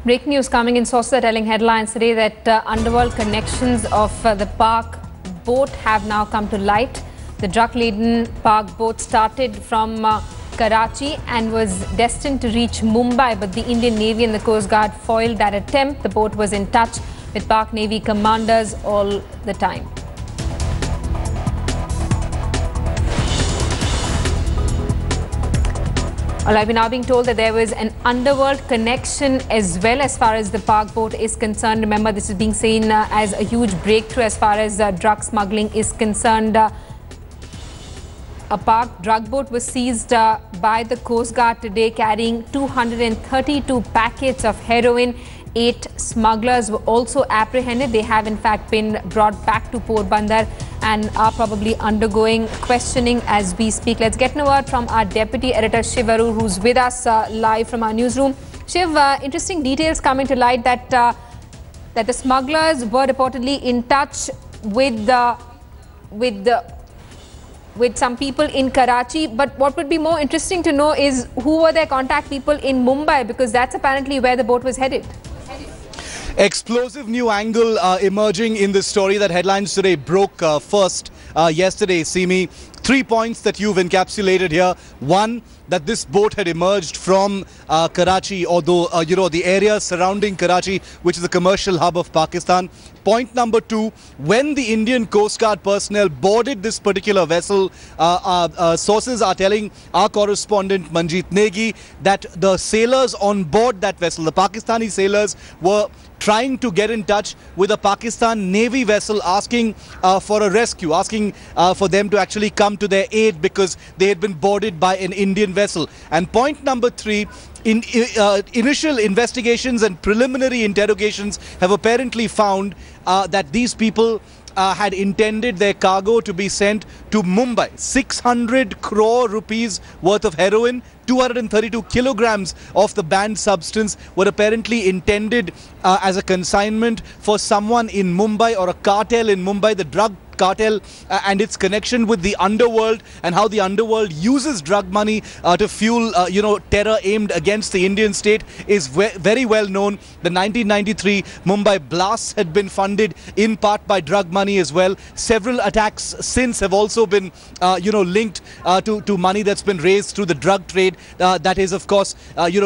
Breaking news coming in. Sources are telling headlines today that underworld connections of the Pak boat have now come to light. The drug-laden Pak boat started from Karachi and was destined to reach Mumbai, but the Indian Navy and the Coast Guard foiled that attempt. The boat was in touch with Pak Navy commanders all the time. I've been now being told that there was an underworld connection as well as far as the Pak boat is concerned. Remember, this is being seen as a huge breakthrough as far as drug smuggling is concerned. A Pak drug boat was seized by the Coast Guard today, carrying 232 packets of heroin. 8 smugglers were also apprehended. They have in fact been brought back to Porbandar and are probably undergoing questioning as we speak. Let's get a word from our deputy editor Shiv Arur, who's with us live from our newsroom. Shiv, interesting details coming to light that the smugglers were reportedly in touch with some people in Karachi. But what would be more interesting to know is who were their contact people in Mumbai, because that's apparently where the boat was headed. Explosive new angle emerging in this story that headlines today broke first yesterday. Simi, 3 points that you've encapsulated here. One, that this boat had emerged from Karachi, although the area surrounding Karachi, which is a commercial hub of Pakistan. Point number 2, when the Indian Coast Guard personnel boarded this particular vessel, sources are telling our correspondent Manjeet Negi that the sailors on board that vessel, the Pakistani sailors, were trying to get in touch with a Pakistan Navy vessel, asking for a rescue, asking for them to actually come to their aid because they had been boarded by an Indian vessel. And point number 3, initial investigations and preliminary interrogations have apparently found that these people had intended their cargo to be sent to Mumbai. 600 crore rupees worth of heroin, 232 kilograms of the banned substance were apparently intended as a consignment for someone in Mumbai or a cartel in Mumbai. The drug cartel and its connection with the underworld, and how the underworld uses drug money to fuel terror aimed against the Indian state is very well known. The 1993 Mumbai blasts had been funded in part by drug money as well. Several attacks since have also been linked to money that's been raised through the drug trade that is of course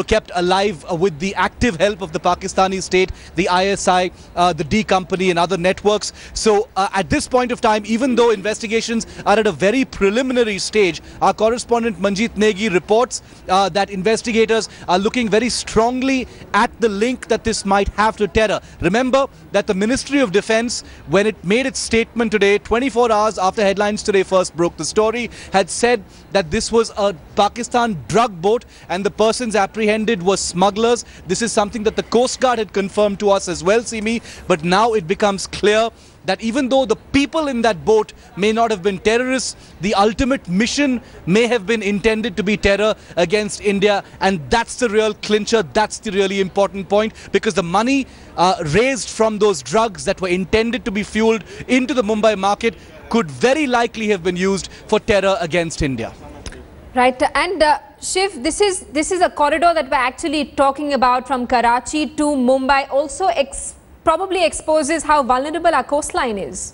kept alive with the active help of the Pakistani state, the ISI, the D Company and other networks. So at this point of time, even though investigations are at a very preliminary stage, our correspondent Manjeet Negi reports that investigators are looking very strongly at the link that this might have to terror. Remember that the Ministry of Defence, when it made its statement today, 24 hours after headlines today first broke the story, had said that this was a Pakistan drug boat and the persons apprehended were smugglers. This is something that the Coast Guard had confirmed to us as well, Simi, but now it becomes clear that even though the people in that boat may not have been terrorists, the ultimate mission may have been intended to be terror against India. And that's the real clincher, that's the really important point, because the money raised from those drugs that were intended to be fueled into the Mumbai market could very likely have been used for terror against India. Right, and Shiv, this is a corridor that we're actually talking about from Karachi to Mumbai. Also probably exposes how vulnerable our coastline is.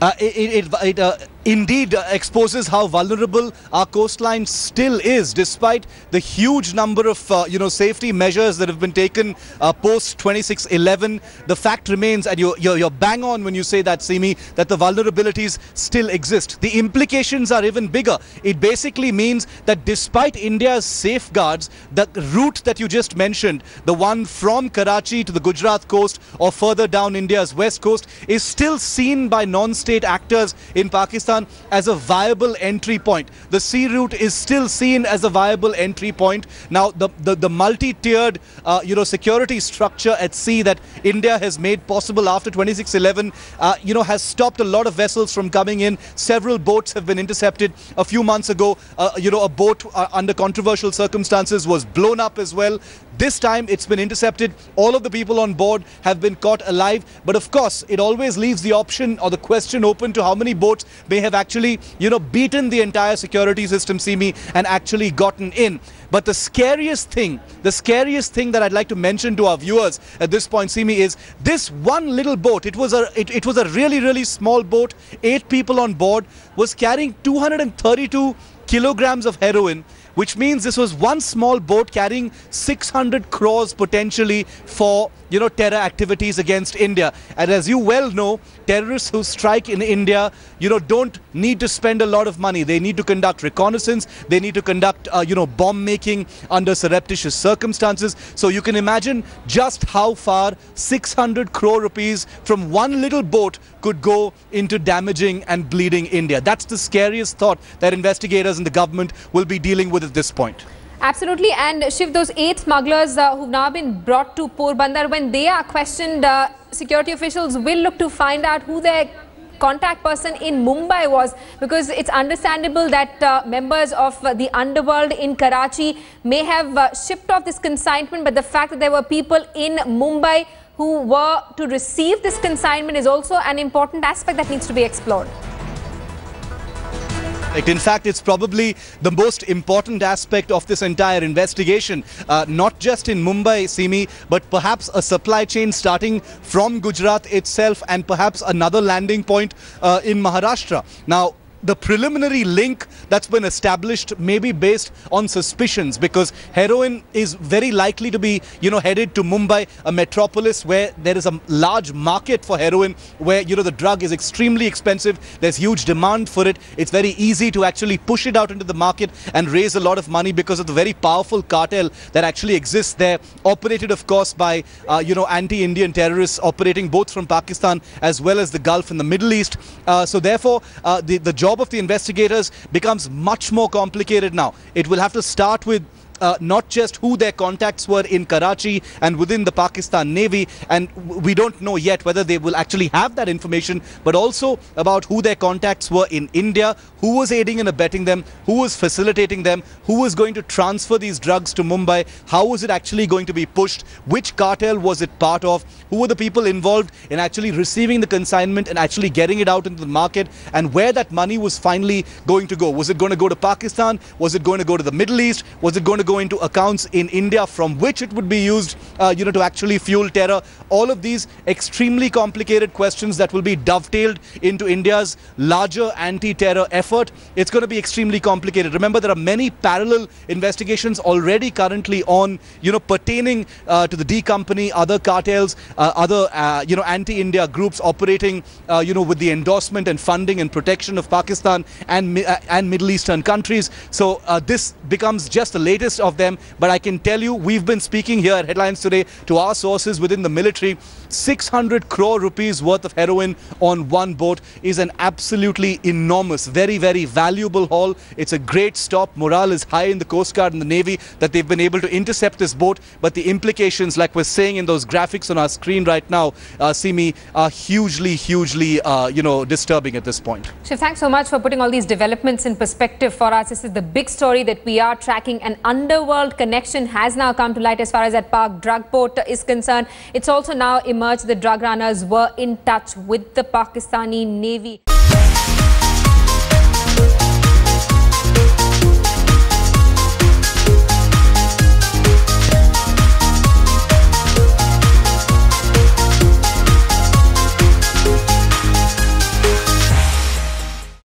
It indeed exposes how vulnerable our coastline still is, despite the huge number of safety measures that have been taken post 26/11. The fact remains, and you're bang on when you say that, Simi, that the vulnerabilities still exist. The implications are even bigger. It basically means that despite India's safeguards, the route that you just mentioned, the one from Karachi to the Gujarat coast or further down India's west coast, is still seen by non-state actors in Pakistan as a viable entry point. The sea route is still seen as a viable entry point. Now, the multi-tiered, security structure at sea that India has made possible after 26/11, has stopped a lot of vessels from coming in. Several boats have been intercepted. A few months ago, a boat under controversial circumstances was blown up as well. This time it's been intercepted. All of the people on board have been caught alive. But of course, it always leaves the option or the question open to how many boats may may have actually, beaten the entire security system, Simi, and actually gotten in. But the scariest thing that I'd like to mention to our viewers at this point, Simi, is this one little boat. It was a really, really small boat. 8 people on board, was carrying 232 kilograms of heroin, which means this was one small boat carrying 600 crores potentially for, terror activities against India. And as you well know, terrorists who strike in India, don't need to spend a lot of money. They need to conduct reconnaissance. They need to conduct, bomb making under surreptitious circumstances. So you can imagine just how far 600 crore rupees from one little boat could go into damaging and bleeding India. That's the scariest thought that investigators and the government will be dealing with at this point. Absolutely. And Shiv, those 8 smugglers who've now been brought to Porbandar, when they are questioned, security officials will look to find out who their contact person in Mumbai was, because it's understandable that members of the underworld in Karachi may have shipped off this consignment, but the fact that there were people in Mumbai who were to receive this consignment is also an important aspect that needs to be explored. In fact, it's probably the most important aspect of this entire investigation, not just in Mumbai, Simi, but perhaps a supply chain starting from Gujarat itself and perhaps another landing point in Maharashtra. Now, the preliminary link that's been established may be based on suspicions, because heroin is very likely to be, headed to Mumbai, a metropolis where there is a large market for heroin, where, the drug is extremely expensive. There's huge demand for it. It's very easy to actually push it out into the market and raise a lot of money because of the very powerful cartel that actually exists there, operated, of course, by, anti-Indian terrorists operating both from Pakistan as well as the Gulf and the Middle East. So therefore, the job of the investigators becomes much more complicated now. It will have to start with not just who their contacts were in Karachi and within the Pakistan Navy, and we don't know yet whether they will actually have that information, but also about who their contacts were in India, who was aiding and abetting them, who was facilitating them, who was going to transfer these drugs to Mumbai, how was it actually going to be pushed, which cartel was it part of, who were the people involved in actually receiving the consignment and actually getting it out into the market, and where that money was finally going to go. Was it going to go to Pakistan? Was it going to go to the Middle East? Was it going to go into accounts in India from which it would be used, to actually fuel terror? All of these extremely complicated questions that will be dovetailed into India's larger anti-terror effort. It's going to be extremely complicated. Remember, there are many parallel investigations already currently on, pertaining to the D Company, other cartels, other, anti-India groups operating, with the endorsement and funding and protection of Pakistan and Middle Eastern countries. So this becomes just the latest of them, but I can tell you, we've been speaking here at Headlines Today to our sources within the military. 600 crore rupees worth of heroin on one boat is an absolutely enormous, very, very valuable haul. It's a great stop. Morale is high in the Coast Guard and the Navy that they've been able to intercept this boat, but the implications, like we're saying in those graphics on our screen right now, Simi, are hugely, disturbing at this point. Shiv, thanks so much for putting all these developments in perspective for us. This is the big story that we are tracking. An underworld connection has now come to light as far as that Pak drug port is concerned. It's also now emerged the drug runners were in touch with the Pakistani Navy.